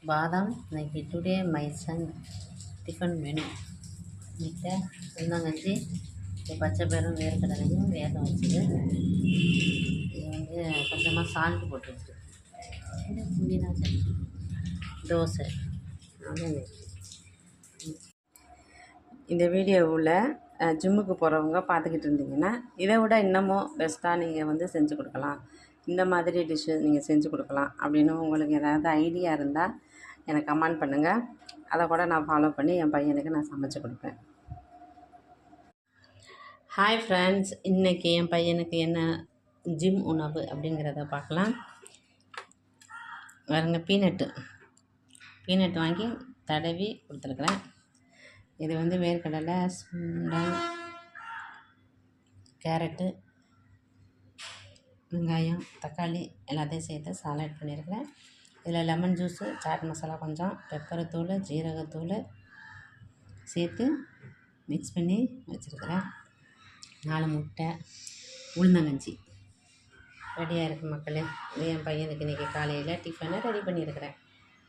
பாதாம் இன்னைக்கு today my son tiffin menu முட்டை உளுந்தங்கஞ்சி பச்சை பயிரும் வேர்க்கடலையும் வேக வச்சுது. இது வந்து கொஞ்சமாக சால்ட்டு போட்டு வச்சுருக்கு. புதினா சட்னி தோசை. இந்த வீடியோவில் ஜிம்முக்கு போகிறவங்க பார்த்துக்கிட்டு இருந்தீங்கன்னா இதை விட இன்னமும் பெஸ்ட்டாக நீங்கள் வந்து செஞ்சு கொடுக்கலாம், இந்த மாதிரி டிஷ்ஷு நீங்கள் செஞ்சு கொடுக்கலாம் அப்படின்னு உங்களுக்கு ஏதாவது ஐடியா இருந்தால் எனக்கு கமெண்ட் பண்ணுங்கள். அதை கூட நான் ஃபாலோ பண்ணி என் பையனுக்கு நான் சமைச்சு கொடுப்பேன். ஹாய் ஃப்ரெண்ட்ஸ், இன்றைக்கி என் பையனுக்கு என்ன ஜிம் உணவு அப்படிங்கிறத பார்க்கலாம். பாருங்க, பீனட் வாங்கி தடவி கொடுத்துருக்குறேன். இது வந்து வேர்க்கடலை, சுண்டல், கேரட்டு, வெங்காயம், தக்காளி எல்லாத்தையும் சேர்த்து சாலட் பண்ணியிருக்கிறேன். இதில் லெமன் ஜூஸு, சாட் மசாலா கொஞ்சம், பெப்பர் தூள், ஜீரகத்தூள் சேர்த்து மிக்ஸ் பண்ணி வச்சுருக்கிறேன். 4 முட்டை, உளுந்தங்கஞ்சி ரெடியாக இருக்குது மக்களே. இது என் பையனுக்கு இன்றைக்கி காலையில் டிஃபனை ரெடி பண்ணியிருக்கிறேன்.